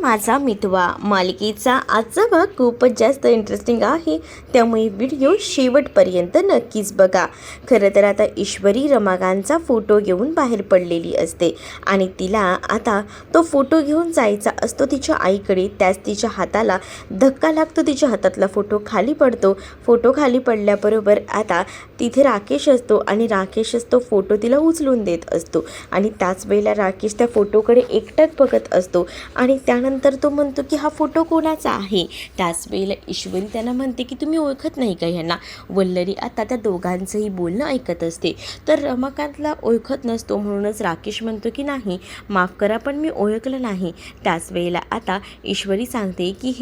माझा मितवा मालिकेचा आजचा भाग खूपच जास्त इंटरेस्टिंग आहे, त्यामुळे व्हिडिओ शेवटपर्यंत नक्कीच बघा. खरं तर आता ईश्वरी रमाकांतचा फोटो घेऊन बाहेर पडलेली असते आणि तिला आता तो फोटो घेऊन जायचा असतो तिच्या आईकडे. त्याच तिच्या हाताला धक्का लागतो, तिच्या हातातला फोटो खाली पडतो. फोटो खाली पडल्याबरोबर आता तिथे राकेश असतो आणि राकेशच तो फोटो तिला उचलून देत असतो आणि त्याच वेळेला राकेश त्या फोटोकडे एकटक बघत असतो आणि त्यानंतर तो म्हणतो की हा फोटो कोणाचा आहे. त्याच वेळेला ईश्वरी त्यांना म्हणते की तुम्ही ओळखत नाही का ह्यांना. वल्लरी आता त्या दोघांचंही बोलणं ऐकत असते, तर रमाकांतला ओळखत नसतो. म्हणूनच राकेश म्हणतो की नाही, माफ करा पण मी ओळखलं नाही. त्याच वेळेला आता ईश्वरी सांगते की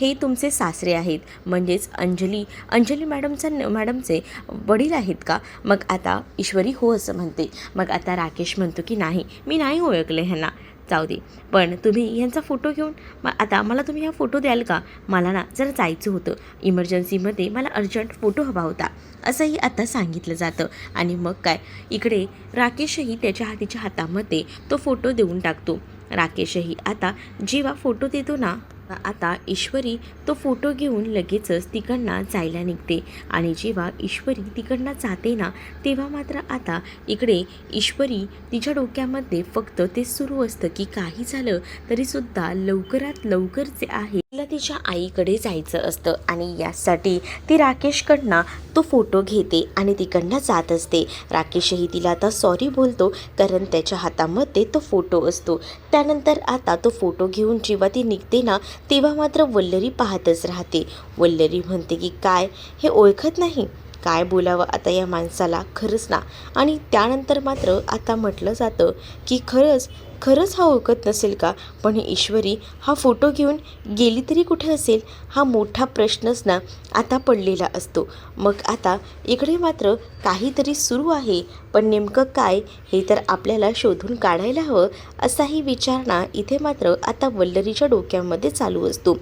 हे तुमचे सासरे आहेत, म्हणजेच अंजली मॅडमचे वडील आहेत का. मग आता ईश्वरी हो असं म्हणते. मग आता राकेश म्हणतो की नाही, मी नाही ओळखले ह्यांना, जाऊ दे, पण तुम्ही यांचा फोटो घेऊन आता मला तुम्ही हा फोटो द्याल का. मला ना जरा जायचं होतं इमर्जन्सीमध्ये, मला अर्जंट फोटो हवा होता असंही आता सांगितलं जातं. आणि मग काय, इकडे राकेशही तिच्या हातामध्ये तो फोटो देऊन टाकतो. राकेशही आता जेव्हा फोटो देतो ना, आता ईश्वरी तो फोटो घेऊन लगेचच तिकडनं जायला निघते. आणि जेव्हा ईश्वरी तिकडनं जाते ना, तेव्हा मात्र आता इकडे ईश्वरी तिच्या डोक्यामध्ये फक्त ते सुरू असतं की काही झालं तरीसुद्धा लवकरात लवकर जे आहे तिला तिच्या आईकडे जायचं असतं. आणि यासाठी ती राकेशकडनं तो फोटो घेते आणि तिकडनं जात असते. राकेशही तिला आता सॉरी बोलतो, कारण त्याच्या हातामध्ये तो फोटो असतो. त्यानंतर आता तो फोटो घेऊन जेव्हा ती निघते ना, तेव्हा मात्र वल्लरी पाहतच राहते. वल्लरी म्हणते की काय हे ओळखत नाही, काय बोलावं आता या माणसाला, खरंच ना. आणि त्यानंतर मात्र आता म्हटलं जातं की खरंच हा ओळखत नसेल का. पण ईश्वरी हा फोटो घेऊन गेली तरी कुठे असेल, हा मोठा प्रश्नच ना आता पडलेला असतो. मग आता इकडे मात्र काहीतरी सुरू आहे, पण नेमकं काय हे तर आपल्याला शोधून काढायला हवं, असाही विचार ना इथे मात्र आता वल्लरीच्या डोक्यामध्ये चालू असतो.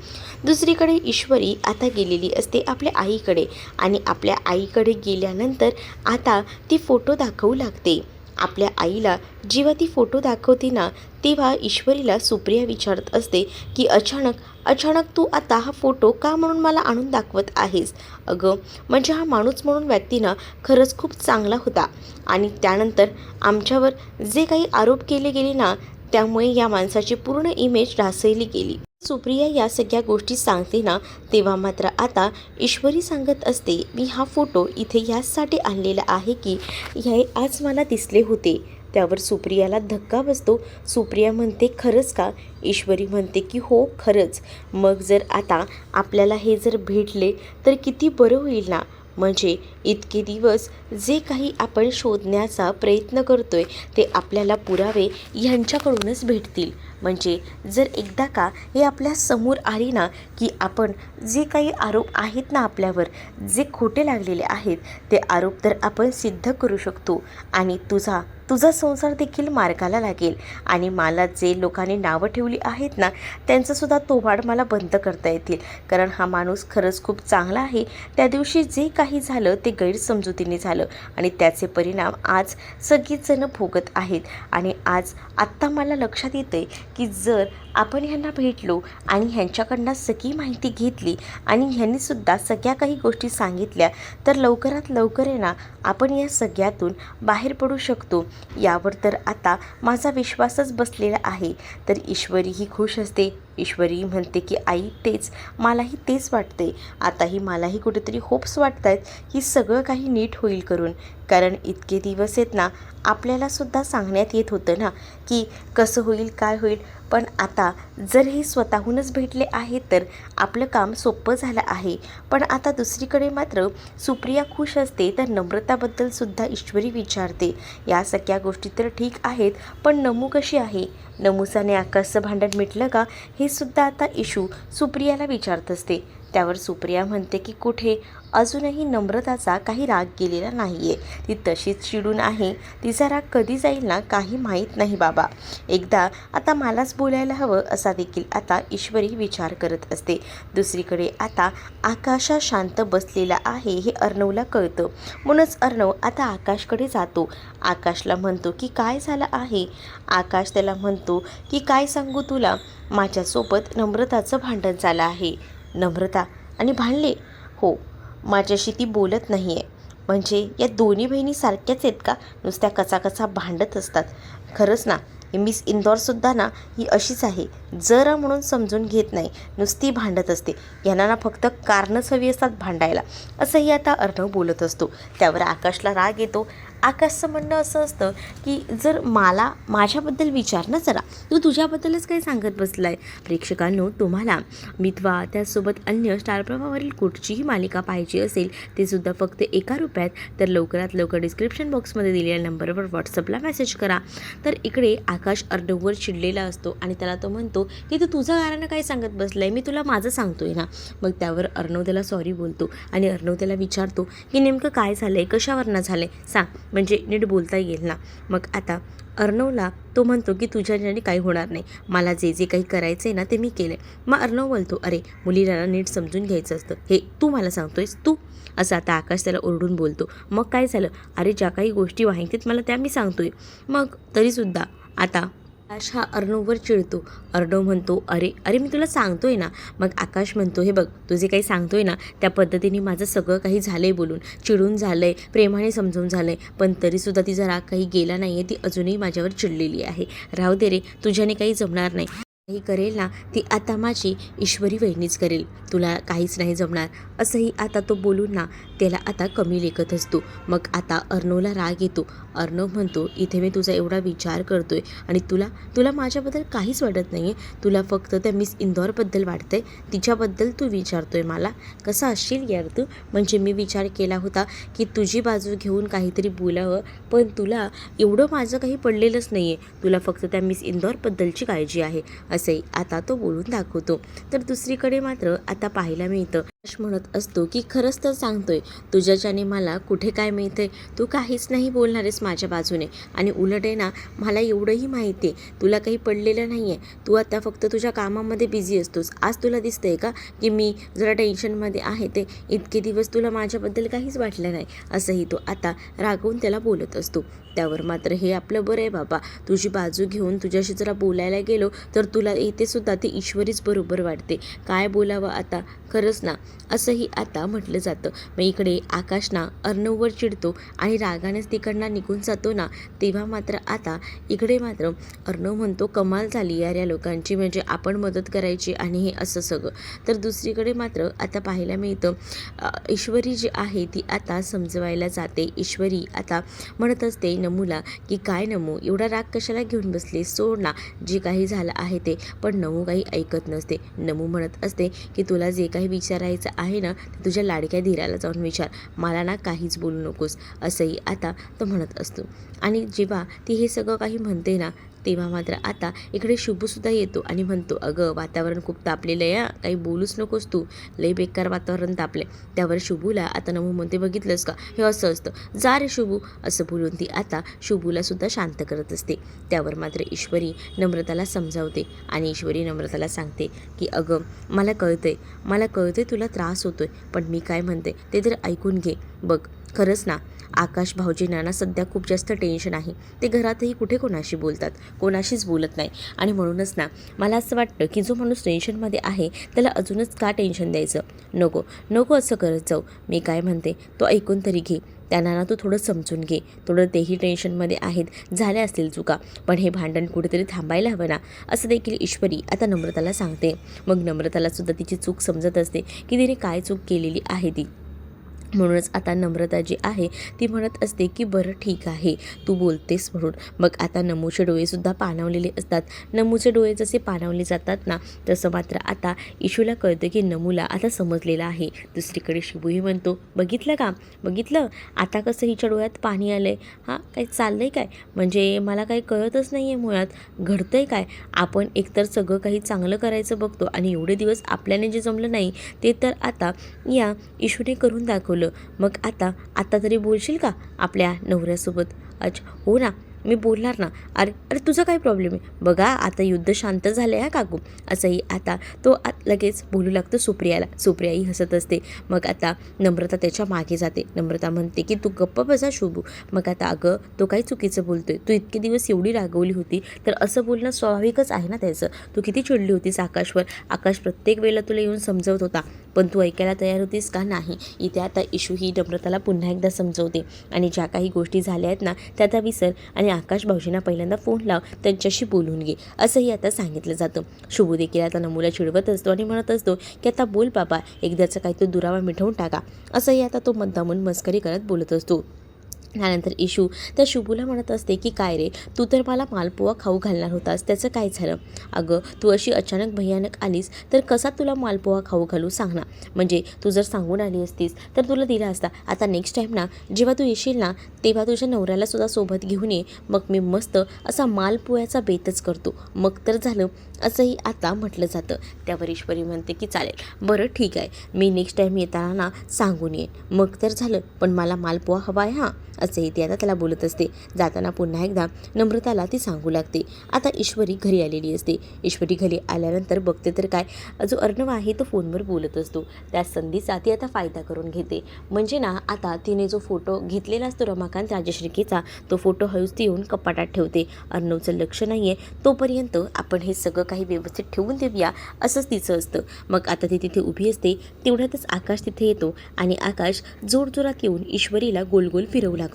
दुसरीकडे ईश्वरी आता गेलेली असते आपल्या आईकडे आणि आपल्या आईकडे गेल्यानंतर आता ती फोटो दाखवू लागते आपल्या आईला. जेव्हा ती फोटो दाखवते ना, तेव्हा ईश्वरीला सुप्रिया विचारत असते की अचानक तू आता हा फोटो का म्हणून मला आणून दाखवत आहेस. अगं म्हणजे हा माणूस म्हणून व्यक्ती ना खरंच खूप चांगला होता आणि त्यानंतर आमच्यावर जे काही आरोप केले गेले ना, त्यामुळे या माणसाची पूर्ण इमेज ढासळली गेली. सुप्रिया या सगळ्या गोष्टी सांगते ना, तेव्हा मात्र आता ईश्वरी सांगत असते, मी हा फोटो इथे यासाठी आणलेला आहे की हे आज मला दिसले होते. त्यावर सुप्रियाला धक्का बसतो. सुप्रिया म्हणते खरंच का. ईश्वरी म्हणते की हो खरंच. मग जर आता आपल्याला हे जर भेटले तर किती बरं होईल ना. म्हणजे इतके दिवस जे काही आपण शोधण्याचा प्रयत्न करतोय ते आपल्याला पुरावे ह्यांच्याकडूनच भेटतील. म्हणजे जर एकदा का हे आपल्या समोर आली ना, की आपण जे काही आरोप आहेत ना आपल्यावर, जे खोटे लागलेले आहेत, ते आरोप तर आपण सिद्ध करू शकतो आणि तुझा संसार देखील मार्गाला लागेल. आणि मला जे लोकांनी नावं ठेवली आहेत ना, त्यांचंसुद्धा तोवाड मला बंद करता येतील, कारण हा माणूस खरंच खूप चांगला आहे. त्या दिवशी जे काही झालं ते गैरसमजुतीने झालं आणि त्याचे परिणाम आज सगळीच जण भोगत आहेत. आणि आत्ता मला लक्षात येते की जर आपण ह्यांना भेटलो आणि ह्यांच्याकडनं सगळी माहिती घेतली आणि ह्यांनीसुद्धा सगळ्या काही गोष्टी सांगितल्या, तर लवकरात लवकर आहे ना आपण या सगळ्यातून बाहेर पडू शकतो. यावर तर आता माझा विश्वासच बसलेला आहे. तर ईश्वरी ही खुश असते. ईश्वरी म्हणते की आई मलाही तेच वाटते. आताही मलाही कुठेतरी होप्स वाटत आहेत की सगळं काही नीट होईल करून, कारण इतके दिवस आहेत ना आपल्यालासुद्धा सांगण्यात येत होतं ना की कसं होईल काय होईल, पण आता जर हे स्वतःहूनच भेटले आहेत तर आपलं काम सोपं झालं आहे. पण आता दुसरीकडे मात्र सुप्रिया खुश असते, तर नम्रताबद्दलसुद्धा ईश्वरी विचारते. या सगळ्या गोष्टी तर ठीक आहेत, पण नमू कशी आहे, नमूसाने आकाशचं भांडण मिटलं का, हे सुद्धा आता सुप्रियाला विचारत असते. त्यावर सुप्रिया म्हणते की कुठे अजूनही नम्रताचा काही राग गेलेला नाही आहे, ती तशीच चिडून आहे. तिचा राग कधी जाईल ना काही माहीत नाही बाबा. एकदा आता मलाच बोलायला हवं असा देखील आता ईश्वरी विचार करत असते. दुसरीकडे आता आकाश शांत बसलेला आहे हे अर्णवला कळतं. म्हणूनच अर्णव आता आकाशकडे जातो. आकाशला म्हणतो की काय झालं आहे. आकाश त्याला म्हणतो की काय सांगू तुला, माझ्यासोबत नम्रताचं भांडण झालं आहे. नम्रता आणि भांडले? हो, माझ्याशी ती बोलत नाही आहे. म्हणजे या दोन्ही बहिणी सारख्याच आहेत का, नुसत्या कचाकचा भांडत असतात? खरंच ना, ही मिस इंदौरसुद्धा ना ही अशीच आहे, जरा म्हणून समजून घेत नाही, नुसती भांडत असते. यांना ना फक्त कारणंच हवी असतात भांडायला, असंही आता अर्णव बोलत असतो. त्यावर आकाशला राग येतो. आकाशचं म्हणणं असं असतं की जर मला माझ्याबद्दल विचार ना जरा, तू तुझ्याबद्दलच काही सांगत बसला आहे. प्रेक्षकांनो, तुम्हाला मितवा त्यासोबत अन्य स्टार प्रवाहावरील कुठचीही मालिका पाहिजे असेल ते सुद्धा फक्त ₹1 तर लवकरात लवकर डिस्क्रिप्शन बॉक्समध्ये दिलेल्या नंबरवर व्हॉट्सअपला मेसेज करा. तर इकडे आकाश अर्णववर चिडलेला असतो आणि त्याला तो म्हणतो की तू तुझं गाणं काय सांगत बसला आहे, मी तुला माझं सांगतोय ना. मग त्यावर अर्णव त्याला सॉरी बोलतो आणि अर्णव त्याला विचारतो की नेमकं काय झालं आहे, कशावरनं झालं आहे सांग, म्हणजे नीट बोलता येईल ना. मग आता अर्णवला तो म्हणतो की तुझ्याने काही होणार नाही, मला जे जे काही करायचं आहे ना ते मी केलं आहे. मग अर्णव बोलतो, अरे मुलीला नीट समजून घ्यायचं असतं, हे तू मला सांगतोयस तू, असं आता आकाश त्याला ओरडून बोलतो. मग काय झालं, अरे ज्या काही गोष्टी माहितीत मला त्या मी सांगतोय. मग तरीसुद्धा आता आकाश हा अर्णववर चिडतो. अर्णव म्हणतो, अरे अरे मी तुला सांगतोय ना. मग आकाश म्हणतो, हे बघ तू जे काही सांगतोय ना त्या पद्धतीने माझं सगळं काही झालं आहे, बोलून चिडून झालं आहे, प्रेमाने समजून झालं आहे, पण तरीसुद्धा तिचा राग काही गेला नाही आहे, ती अजूनही माझ्यावर चिडलेली आहे. राहू दे रे, तुझ्याने काही जमणार नाही, काही करेल ना ती आता माझी ईश्वरी वहिनीच करेल, तुला काहीच नाही जमणार, असंही आता तो बोलून ना त्याला आता कमी लेखत असतो. मग आता अर्णवला राग येतो. अर्णव म्हणतो, इथे मी तुझा एवढा विचार करतोय आणि तुला तुला माझ्याबद्दल काहीच वाटत नाही आहे, तुला फक्त त्या मिस इंदौरबद्दल वाटतंय, तिच्याबद्दल तू विचारतोय मला. कसा असशील यार तू, म्हणजे मी विचार केला होता की तुझी बाजू घेऊन काहीतरी बोलावं, पण तुला एवढं माझं काही पडलेलंच नाही आहे, तुला फक्त त्या मिस इंदौरबद्दलची काळजी आहे, असंही आता तो बोलून दाखवतो. तर दुसरीकडे मात्र आता पाहायला मिळतं म्हणत असतो की खरंच तर सांगतोय, तुझ्याच्याने मला कुठे काय मिळतंय, तू काहीच नाही बोलणार आहेस माझ्या बाजूने, आणि उलट आहे ना मला एवढंही माहिती आहे तुला काही पडलेलं नाही आहे, तू आता फक्त तुझ्या कामामध्ये बिझी असतोस. आज तुला दिसतंय का की मी जरा टेन्शनमध्ये आहे, ते इतके दिवस तुला माझ्याबद्दल काहीच वाटलं नाही, असंही तो आता रागवून त्याला बोलत असतो. त्यावर मात्र हे आपलं बरं आहे बाबा, तुझी बाजू घेऊन तुझ्याशी जरा बोलायला गेलो तर तुला इथे सुद्धा ती ईश्वरीच बरोबर वाटते, काय बोलावं आता, खरंच ना, असंही आता म्हटलं जातं. मग इकडे आकाश ना अर्णववर चिडतो आणि रागानेच तिकडनं निघून जातो ना, तेव्हा मात्र आता इकडे मात्र अर्णव म्हणतो, कमाल झाली यार या लोकांची, म्हणजे आपण मदत करायची आणि हे असं सगळं. तर दुसरीकडे मात्र आता पाहायला मिळतं ईश्वरी जी आहे ती आता समजवायला जाते. ईश्वरी आता म्हणत असते नमूला की काय नमू, एवढा राग कशाला घेऊन बसले, सोड ना, जे काही झालं आहे ते. पण नमू काही ऐकत नसते. नमू म्हणत असते की तुला जे काही विचारायचं आहे ना ते तुझ्या लाडक्या धीराला जाऊन विचार, मला ना काहीच बोलू नकोस, असंही आता तो म्हणत असतो. आणि जेव्हा ती हे सगळं काही म्हणते ना तेव्हा मात्र आता इकडे शुभूसुद्धा येतो आणि म्हणतो, अगं वातावरण खूप तापलेलं आहे, काही बोलूच नकोस तू, लई बेकार वातावरण तापले. त्यावर शुभूला आता नमू म्हणते, बघितलंस का हे असं असतं, जा रे शुभू, असं बोलून ती आता शुभूला सुद्धा शांत करत असते. त्यावर मात्र ईश्वरी नम्रताला समजावते आणि ईश्वरी नम्रताला सांगते की अगं मला कळतंय तुला त्रास होतोय, पण मी काय म्हणते ते तर ऐकून घे. बघ खरंच ना आकाश भाऊजींना ना सध्या खूप जास्त टेन्शन आहे, ते घरातही कुठे कोणाशी बोलतात, कोणाशीच बोलत नाही, आणि म्हणूनच ना मला असं वाटतं की जो माणूस टेन्शनमध्ये आहे त्याला अजूनच का टेन्शन द्यायचं, नको असं करत जाऊ. मी काय म्हणते तो ऐकून तरी घे, त्यांना ना तू थोडं समजून घे, थोडं तेही टेन्शनमध्ये आहेत, झाल्या असतील चुका, पण हे भांडण कुठेतरी थांबायला हवं ना, असं देखील ईश्वरी आता नम्रताला सांगते. मग नम्रताला सुद्धा तिची चूक समजत असते की तिने काय चूक केलेली आहे ती. म्हणूनच आता नम्रता जी आहे ती म्हणत असते की बरं ठीक आहे तू बोलतेस म्हणून. मग आता नमूचे डोळेसुद्धा पाणावलेले असतात. नमूचे डोळे जसे पाणावले जातात ना तसं मात्र आता इशूला कळतं की नमूला आता समजलेलं आहे. दुसरीकडे शिबूही म्हणतो बघितलं का, बघितलं आता कसं हिच्या डोळ्यात पाणी आलं आहे. हां काही चाललं आहे काय, म्हणजे मला काही कळतच नाही आहे मुळात घडतं आहे काय. आपण एकतर सगळं काही चांगलं करायचं बघतो आणि एवढे दिवस आपल्याने जे जमलं नाही ते तर आता या इशूने करून दाखवलं. मग आता तरी बोलशील का आपल्या नवऱ्यासोबत. अच्छा हो ना मी बोलणार ना. अरे अरे तुझा काय प्रॉब्लेम आहे, बघा आता युद्ध शांत झालं आहे काकू. असंही आता तो लगेच बोलू लागतो सुप्रियाला. सुप्रियाही हसत असते. मग आता नम्रता त्याच्या मागे जाते. नम्रता म्हणते की तू गप्प बसा शुभू. मग आता अगं तो काही चुकीचं बोलतोय, तू इतके दिवस एवढी रागवली होती तर असं बोलणं स्वाभाविकच आहे ना त्याचं. तू किती चिडली होतीस आकाशवर. आकाश प्रत्येक वेळेला तुला येऊन समजवत होता पण तू ऐकायला तयार होतीस का नाही. इथे आता इशू ही नम्रताला पुन्हा एकदा समजवते आणि ज्या काही गोष्टी झाल्या आहेत ना त्या आता विसर आणि आकाश भाऊजींना पहिल्यांदा फोन लाव, त्यांच्याशी बोलून घे असंही आता सांगितलं जातं. शुभू देखील आता नमूला चिडवत असतो आणि म्हणत असतो की आता बोल बाबा, एकदाचा काही तो दुरावा मिटवून टाका. असंही आता तो मुद्दामून मस्करी करत बोलत असतो. त्यानंतर इशू त्या शुभूला म्हणत असते की काय रे, तू तर मला मालपुवा खाऊ घालणार होतास, त्याचं काय झालं. अगं तू अशी अचानक भयानक आलीस तर कसा तुला मालपुवा खाऊ घालू सांग ना. म्हणजे तू जर सांगून आली असतीस तर तुला दिला असता. आता नेक्स्ट टाईम ना जेव्हा तू येशील ना तेव्हा तुझ्या नवऱ्याला सुद्धा सोबत घेऊन ये, मग मी मस्त असा मालपुव्याचा बेतच करतो, मग तर झालं. असंही आता म्हटलं जातं. त्यावर ईश्वरी म्हणते की चालेल बरं ठीक आहे, मी नेक्स्ट टाईम येताना ना सांगून येईन, मग तर झालं. पण मला मालपुवा हवा आहे हां. असंही ती आता त्याला बोलत असते. जाताना पुन्हा एकदा नम्रताला ती सांगू लागते. आता ईश्वरी घरी आलेली असते. ईश्वरी घरी आल्यानंतर बघते तर काय, जो अर्णव आहे तो फोनवर बोलत असतो. त्या संधीचा ती आता फायदा करून घेते. म्हणजे ना आता तिने जो फोटो घेतलेला असतो रमाकांत राजश्रीकेचा तो फोटो हळूच ती येऊन कपाटात ठेवते. अर्णवचं लक्ष नाही आहे तोपर्यंत आपण हे सगळं काही व्यवस्थित ठेवून देऊया असंच तिचं असतं. मग आता ती तिथे उभी असते. तेवढ्यातच आकाश तिथे येतो आणि आकाश जोरजोरात येऊन ईश्वरीला गोलगोल फिरवू लागतो.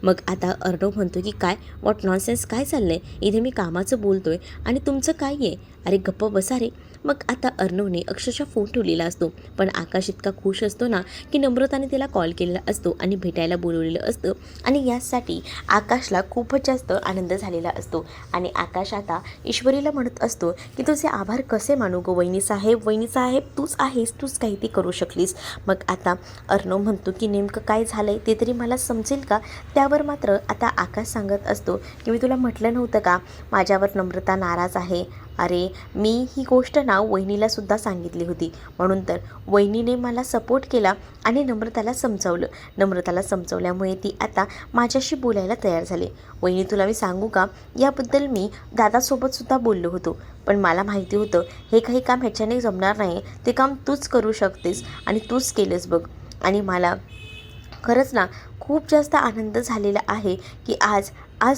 मग आता अर्णव म्हणतो की काय व्हॉट नॉनसेन्स, काय चाललंय इथे, मी कामाचं बोलतोय आणि तुमचं काय आहे. अरे गप्प बसा रे. मग आता अर्णवने अक्षरशः फोन ठेवलेला असतो. पण आकाश इतका खुश असतो ना की नम्रताने त्याला कॉल केलेला असतो आणि भेटायला बोलवलेलं असतं आणि यासाठी आकाशला खूपच जास्त आनंद झालेला असतो. आणि आकाश आता ईश्वरीला म्हणत असतो की तुझे आभार कसे मानू गो वहिनी साहेब, वहिनी साहेब तूच आहेस, तूच काही ते करू शकलीस. मग आता अर्णव म्हणतो की नेमकं काय झालंय ते तरी मला समजेल का. त्यावर मात्र आता आकाश सांगत असतो की मी तुला म्हटलं नव्हतं का माझ्यावर नम्रता नाराज आहे. अरे मी ही गोष्ट ना वहिनीलासुद्धा सांगितली होती, म्हणून तर वहिनीने मला सपोर्ट केला आणि नम्रताला समजावलं. नम्रताला समजावल्यामुळे ती आता माझ्याशी बोलायला तयार झाली. वहिनी तुला मी सांगू का, याबद्दल मी दादासोबतसुद्धा बोललो होतो, पण मला माहिती होतं हे काही काम ह्याच्याने जमणार नाही, ते काम तूच करू शकतेस आणि तूच केलंस बघ. आणि मला खरंच ना खूप जास्त आनंद झालेला आहे की आज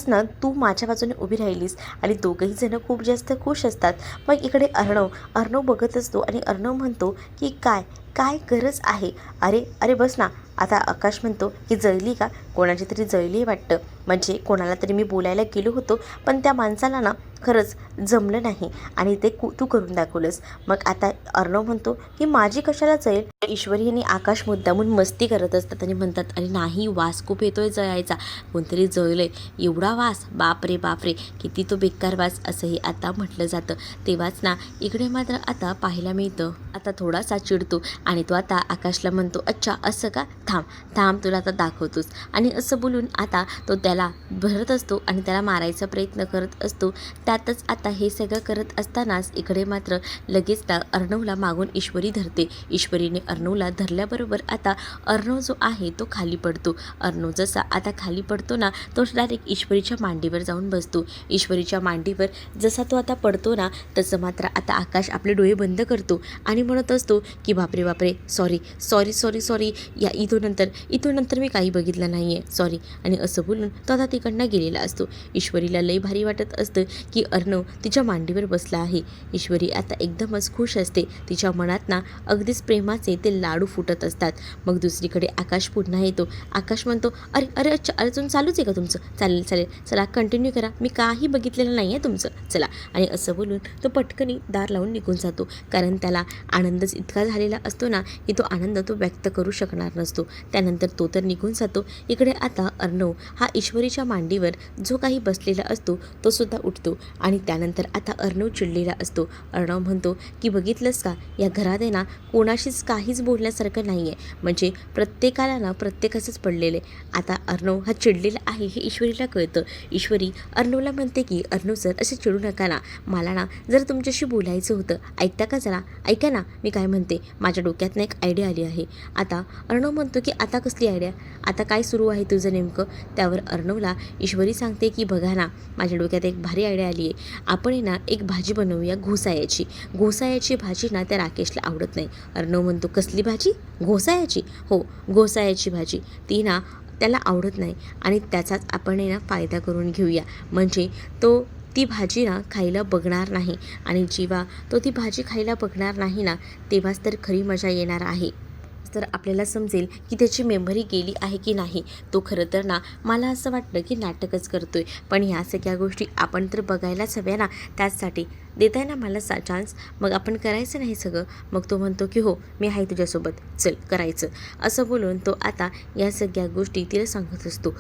ना तू माझ्या बाजूने उभी राहिलीस आणि दोघंही जणं खूप जास्त खुश असतात. मग इकडे अर्णव बघत असतो आणि अर्णव म्हणतो की काय गरज आहे. अरे अरे बस ना. आता आकाश म्हणतो की जळली का, कोणाची तरी जळली वाटतं, म्हणजे कोणाला तरी मी बोलायला गेलो होतो पण त्या माणसाला ना खरंच जमलं नाही आणि ते तू करून दाखवलंस. मग आता अर्णव म्हणतो की माझी कशाला जळेल. ईश्वरी आणि आकाश मुद्दामून मस्ती करत असतात आणि म्हणतात अरे नाही वास खूप येतोय जळायचा, कोणतरी जळलंय, एवढा वास, बापरे बापरे किती तो बेकार वास, असंही आता म्हटलं जातं. तेव्हाच ना इकडे मात्र आता पाहायला मिळतं आता थोडासा चिडतो आणि तो आता आकाशला म्हणतो अच्छा असं का, थांब तुला आता दाखवतोस. आणि असं बोलून आता तो त्याला भरत असतो आणि त्याला मारायचा प्रयत्न करत असतो. त्यातच आता हे सगळं करत असतानाच इकडे मात्र लगेच अर्णवला मागून ईश्वरी धरते. ईश्वरीने अर्णवला धरल्याबरोबर आता अर्णव जो आहे तो खाली पडतो. अर्णव जसा आता खाली पडतो ना तो डायरेक्ट ईश्वरीच्या मांडीवर जाऊन बसतो. ईश्वरीच्या मांडीवर जसा तो आता पडतो ना तसं मात्र आता आकाश आपले डोळे बंद करतो आणि म्हणत असतो की बापरे बापरे सॉरी या इथून नंतर मी काही बघितलं नाही आहे, सॉरी. आणि असं बोलून तो आता तिकडनं गेलेला असतो. ईश्वरीला लई भारी वाटत असतं की अर्णव तिच्या मांडीवर बसला आहे. ईश्वरी आता एकदमच खुश असते. तिच्या मनात ना अगदीच प्रेमाचे ते लाडू फुटत असतात. मग दुसरीकडे आकाश पुन्हा येतो. आकाश म्हणतो अरे अच्छा अजून चालूच आहे का तुमचं, चालेल चला कंटिन्यू करा, मी काही बघितलेलं नाही आहे तुमचं, चला. आणि असं बोलून तो पटकनी दार लावून निघून जातो, कारण त्याला आनंदच इतका झालेला असतो असतो ना की तो आनंद तो व्यक्त करू शकणार नसतो. त्यानंतर तो तर निघून जातो. इकडे आता अर्णव हा ईश्वरीच्या मांडीवर जो काही बसलेला असतो तो सुद्धा उठतो आणि त्यानंतर आता अर्णव चिडलेला असतो. अर्णव म्हणतो की बघितलंस का, या घरात आहे ना कोणाशीच काहीच बोलण्यासारखं नाही आहे. म्हणजे प्रत्येकाला ना प्रत्येकाचंच पडलेलं आहे. आता अर्णव हा चिडलेला आहे हे ईश्वरीला कळतं. ईश्वरी अर्णवला म्हणते की अर्णव सर असे चिडू नका ना, मला ना जर तुमच्याशी बोलायचं होतं, ऐकता का जरा, ऐका ना मी काय म्हणते. माझ्या डोक्यातनं एक आयडिया आली आहे. आता अर्णव म्हणतो की आता कसली आयडिया, आता काय सुरू आहे तुझं नेमकं. त्यावर अर्णवला ईश्वरी सांगते की बघा ना, माझ्या डोक्यात एक भारी आयडिया आली आहे. आपण आहे ना एक भाजी बनवूया घोसाळ्याची. घोसाळ्याची भाजी ना त्या राकेशला आवडत नाही. अर्णव म्हणतो कसली भाजी, घोसाळ्याची. हो, घोसाळ्याची भाजी, ती ना त्याला आवडत नाही आणि त्याचाच आपण आहे ना फायदा करून घेऊया. म्हणजे तो ती भाजी ना खायला बघणार नाही आणि जेव्हा तो ती भाजी खायला बघणार नाही ना तेव्हाच तर खरी मजा येणार आहे. तर आपल्याला समजेल की त्याची मेमरी गेली आहे की नाही. तो खरं तर ना मला असं वाटलं की नाटकच करतोय, पण ह्या सगळ्या गोष्टी आपण तर बघायलाच हव्या ना. त्याचसाठी देताय ना मला चान्स, मग आपण करायचं नाही सगळं. मग तो म्हणतो की हो मी आहे तुझ्यासोबत, चल करायचं. असं बोलून तो आता या सगळ्या गोष्टी तिला सांगत असतो.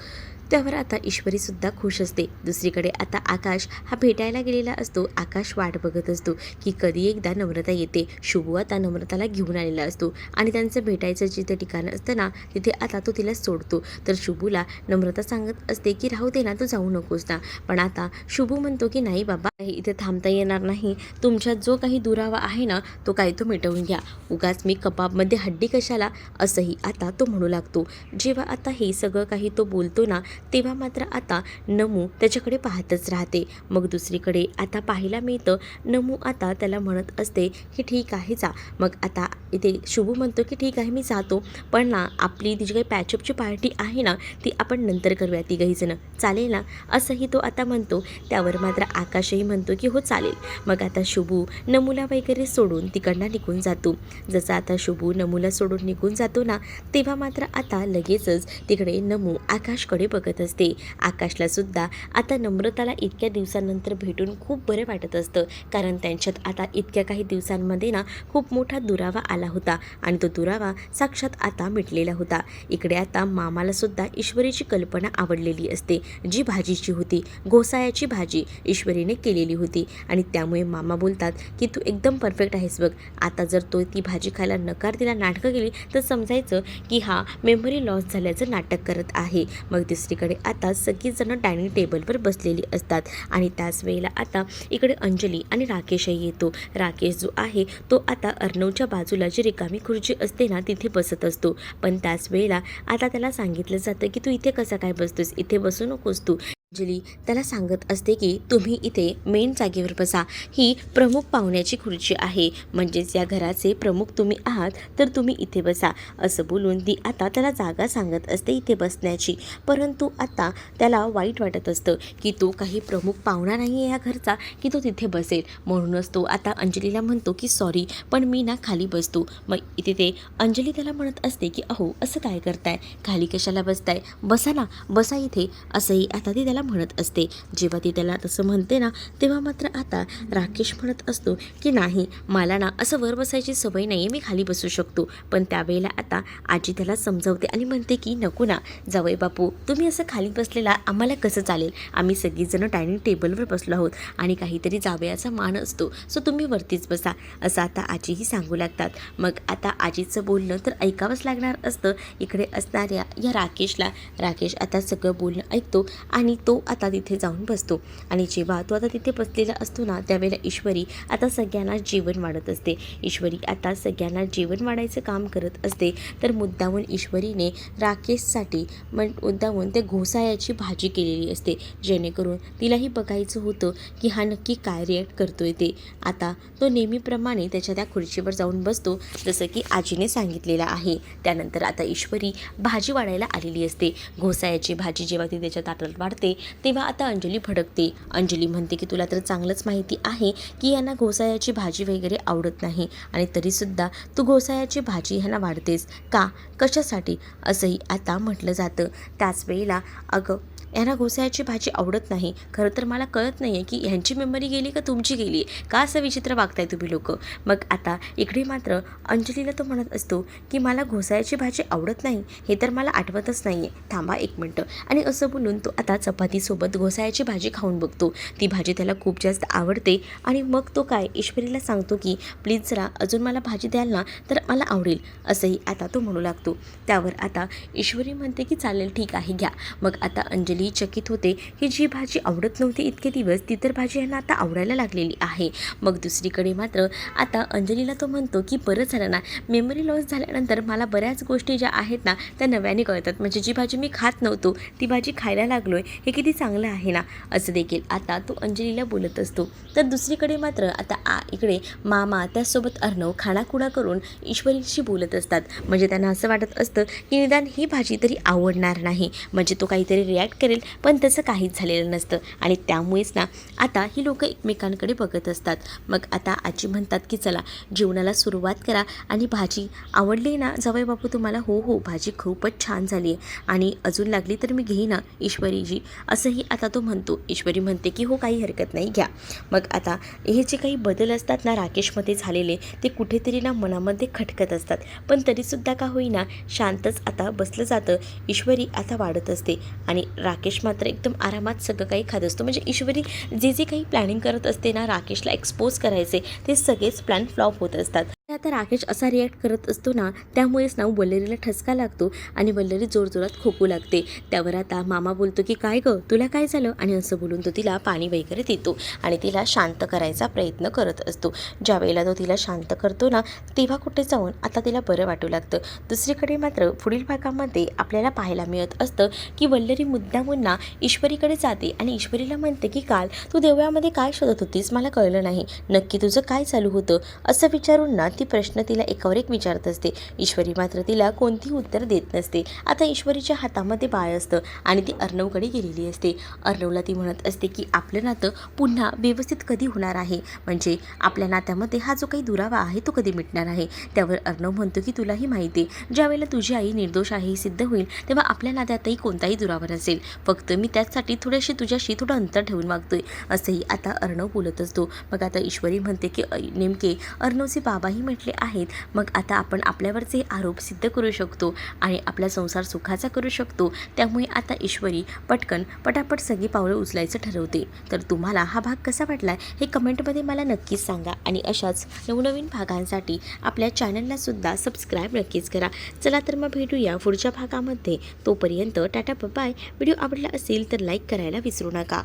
त्यावर आता ईश्वरीसुद्धा खुश असते. दुसरीकडे आता आकाश हा भेटायला गेलेला असतो. आकाश वाट बघत असतो की कधी एकदा नम्रता येते. शुभू आता नम्रताला घेऊन आलेला असतो आणि त्यांचं भेटायचं जिथे ठिकाण असतं ना तिथे आता तो तिला सोडतो. तर शुभूला नम्रता सांगत असते की राहू दे ना, तू जाऊ नकोस ना. पण आता शुभू म्हणतो की नाही बाबा, इथे थांबता येणार नाही. तुमच्यात जो काही दुरावा आहे ना तो काही तो मिटवून घ्या. उगाच मी कबाबमध्ये हड्डी कशाला, असंही आता तो म्हणू लागतो. जेव्हा आता हे सगळं काही तो बोलतो ना तेव्हा मात्र आता नमू त्याच्याकडे पाहतच राहते. मग दुसरीकडे आता पाहायला मिळतं नमू आता त्याला म्हणत असते की ठीक आहे जा. मग आता इथे शुभू म्हणतो की ठीक आहे मी जातो, पण ना आपली ती जी काही पॅचअपची पार्टी आहे ना ती आपण नंतर करूया तिघहीजणं, चालेल ना, असंही तो आता म्हणतो. त्यावर मात्र आकाशही म्हणतो की हो चालेल. मग आता शुभू नमूला वगैरे सोडून तिकडनं निघून जातो. जसं आता शुभू नमूला सोडून निघून जातो ना तेव्हा मात्र आता लगेचच तिकडे नमू आकाशकडे बघत असते. आकाशला सुद्धा आता नम्रताला इतक्या दिवसांनंतर भेटून खूप बरे वाटत असतं, कारण त्यांच्यात आता इतक्या काही दिवसांमध्ये ना खूप मोठा दुरावा आला होता आणि तो दुरावा साक्षात आता मिटलेला होता. इकडे आता मामाला सुद्धा ईश्वरीची कल्पना आवडलेली असते, जी भाजीची होती, घोसाळ्याची भाजी ईश्वरीने केलेली होती आणि त्यामुळे मामा बोलतात की तू एकदम परफेक्ट आहेस बघ. आता जर तो ती भाजी खायला नकार दिला, नाटकं केली तर समजायचं की हा मेमरी लॉस झाल्याचं नाटक करत आहे. मग दुसरीकडे आता सगळीजणं डायनिंग टेबलवर बसलेली असतात आणि त्याच वेळेला आता इकडे अंजली आणि राकेशही येतो. राकेश जो आहे तो आता अर्णवच्या बाजूला जी रिकामी खुर्ची असते ना तिथे बसत असतो, पण त्याच वेळेला आता त्याला सांगितलं जातं की तू इथे कसा काय बसतोस, इथे बसू नकोस तू. अंजली त्याला सांगत असते की तुम्ही इथे मेन जागेवर बसा, ही प्रमुख पाहुण्याची खुर्ची आहे, म्हणजेच या घराचे प्रमुख तुम्ही आहात तर तुम्ही इथे बसा. असं बोलून ती आता त्याला जागा सांगत असते इथे बसण्याची. परंतु आता त्याला वाईट वाटत असतं की तो काही प्रमुख पाहुणा नाही आहे या घरचा की तो तिथे बसेल. म्हणूनच तो आता अंजलीला म्हणतो की सॉरी पण मी ना खाली बसतो. मग इथे ते अंजली त्याला म्हणत असते की अहो असं काय करताय, खाली कशाला बसताय, बसा ना, बसा इथे, असंही आता ती त्याला म्हणत असते. जेव्हा ती त्याला तसं म्हणते ना तेव्हा मात्र आता राकेश म्हणत असतो की नाही, मला ना असं वर बसायची सवय नाही आहे, मी खाली बसू शकतो. पण त्यावेळेला आता आजी त्याला समजावते आणि म्हणते की नको ना जावई बापू, तुम्ही असं खाली बसलेला आम्हाला कसं चालेल, आम्ही सगळीजणं डायनिंग टेबलवर बसलो आहोत आणि काहीतरी जावयाचा मान असतो, सो तुम्ही वरतीच बसा, असं आता आजीही सांगू लागतात. मग आता आजीचं बोलणं तर ऐकावंच लागणार असतं. इकडे असणाऱ्या या राकेश आता सगळं बोलणं ऐकतो आणि तो आता तिथे जाऊन बसतो. आणि जेव्हा तो आता तिथे बसलेला असतो ना त्यावेळेला ईश्वरी आता सगळ्यांना जेवण वाढत असते. ईश्वरी आता सगळ्यांना जेवण वाढायचं काम करत असते. तर मुद्दामून ईश्वरीने राकेशसाठी मुद्दामून ते घोसाळ्याची भाजी केलेली असते, जेणेकरून तिलाही बघायचं होतं की हा नक्की काय रिॲक्ट करतोय ते. आता तो नेहमीप्रमाणे त्याच्या त्या खुर्चीवर जाऊन बसतो जसं की आजीने सांगितलेलं आहे. त्यानंतर आता ईश्वरी भाजी वाढायला आलेली असते. घोसाळ्याची भाजी जेव्हा ती त्याच्या ताटात वाढते तेव्हा आता अंजली भडकते. अंजली म्हणते की तुला तर चांगलंच माहिती आहे की यांना घोसाळ्याची भाजी वगैरे आवडत नाही आणि तरीसुद्धा तू घोसाळ्याची भाजी ह्यांना वाढतेस का, कशासाठी, असंही आता म्हटलं जातं. त्याच वेळेला अगं यांना घोसाळ्याची भाजी आवडत नाही, खरं तर मला कळत नाही आहे की ह्यांची मेमरी गेली का तुमची गेली, का असं विचित्र वागताय तुम्ही लोक. मग आता इकडे मात्र अंजलीला तो म्हणत असतो की मला घोसाळ्याची भाजी आवडत नाही हे तर मला आठवतच नाही आहे, थांबा एक मिनटं. आणि असं बोलून तो आता चपातीसोबत घोसाळ्याची भाजी खाऊन बघतो. ती भाजी त्याला खूप जास्त आवडते आणि मग तो काय ईश्वरीला सांगतो की प्लीज जरा अजून मला भाजी द्याल ना तर मला आवडेल, असंही आता तो म्हणू लागतो. त्यावर आता ईश्वरी म्हणते की चालेल ठीक आहे घ्या. मग आता अंजली चकित होते की जी भाजी आवडत नव्हती इतके दिवस ती तर भाजी यांना आता आवडायला लागलेली आहे. मग दुसरीकडे मात्र आता अंजलीला तो म्हणतो की बरं झालं ना, मेमरी लॉस झाल्यानंतर मला बऱ्याच गोष्टी ज्या आहेत ना त्या नव्याने कळतात, म्हणजे जी भाजी मी खात नव्हतो ती भाजी खायला लागलो आहे, हे किती चांगलं आहे ना, असं देखील आता तो अंजलीला बोलत असतो. तर दुसरीकडे मात्र आता इकडे मामा त्यासोबत अर्णव खाणाखुणा करून ईश्वरीशी बोलत असतात. म्हणजे त्यांना असं वाटत असतं की निदान ही भाजी तरी आवडणार नाही, म्हणजे तो काहीतरी रिॲक्ट करेल, पण तसं काहीच झालेलं नसतं. आणि त्यामुळेच ना आता ही लोकं एकमेकांकडे बघत असतात. मग आता आजी म्हणतात की चला जेवणाला सुरुवात करा आणि भाजी आवडली ना जावई बापू तुम्हाला, हो हो भाजी खूपच छान झाली आहे आणि अजून लागली तर मी घेईन ना ईश्वरीजी, असंही आता तो म्हणतो. ईश्वरी म्हणते की हो काही हरकत नाही घ्या. मग आता हे जे काही बदल असतात ना राकेशमध्ये झालेले ते कुठेतरी ना मनामध्ये खटकत असतात, पण तरीसुद्धा का होईना शांतच आता बसलं जातं. ईश्वरी आता वाढत असते आणि राकेश मात्र एकदम आरामात सगळं काही खात असतो. म्हणजे ईश्वरी जे जे काही प्लॅनिंग करत असते ना राकेशला एक्सपोज करायचे ते सगळेच प्लॅन फ्लॉप होत असतात. आता राकेश असा रिॲक्ट करत असतो ना त्यामुळेच ना वल्लरीला ठसका लागतो आणि वल्लरी जोरजोरात खोकू लागते. त्यावर आता मामा बोलतो की काय गं तुला काय झालं, आणि असं बोलून तो तिला पाणी वगैरे देतो आणि तिला शांत करायचा प्रयत्न करत असतो. ज्या वेळेला तो तिला शांत करतो ना तेव्हा कुठे जाऊन आता तिला बरं वाटू लागतं. दुसरीकडे मात्र पुढील भागामध्ये आपल्याला पाहायला मिळत असतं की वल्लरी मुद्दामून ना ईश्वरीकडे जाते आणि ईश्वरीला म्हणते की काल तू देवळामध्ये काय शोधत होतीस मला कळलं नाही, नक्की तुझं काय चालू होतं, असं विचारून ना ती प्रश्न तिला एकावर एक विचारत असते. ईश्वरी मात्र तिला कोणतीही उत्तर देत नसते. आता ईश्वरीच्या हातामध्ये बाळ असतं आणि ती अर्णवकडे गेलेली असते. अर्णवला ती म्हणत असते की आपलं नातं पुन्हा व्यवस्थित कधी होणार आहे, म्हणजे आपल्या नात्यामध्ये हा जो काही दुरावा आहे तो कधी मिटणार आहे. त्यावर अर्णव म्हणतो की तुलाही माहिती आहे ज्यावेळेला तुझी आई निर्दोष आहे हे सिद्ध होईल तेव्हा आपल्या नात्यातही कोणताही दुरावा नसेल, फक्त मी त्याचसाठी थोडीशी तुझ्याशी थोडं अंतर ठेवून वागतोय, असंही आता अर्णव बोलत असतो. मग आता ईश्वरी म्हणते की नेमके अर्णवचे बाबाही म्हटले आहेत, मग आता आपण आपल्यावरचे आरोप सिद्ध करू शकतो आणि आपला संसार सुखाचा करू शकतो. त्यामुळे आता ईश्वरी पटापट सगळी पावलं उचलायचं ठरवते. तर तुम्हाला हा भाग कसा वाटला हे कमेंटमध्ये मला नक्कीच सांगा आणि अशाच नवनवीन भागांसाठी आपल्या चॅनलला सुद्धा सबस्क्राईब नक्कीच करा. चला तर मग भेटूया पुढच्या भागामध्ये. तोपर्यंत टाटा बाय. व्हिडिओ आवडला असेल तर लाईक करायला विसरू नका.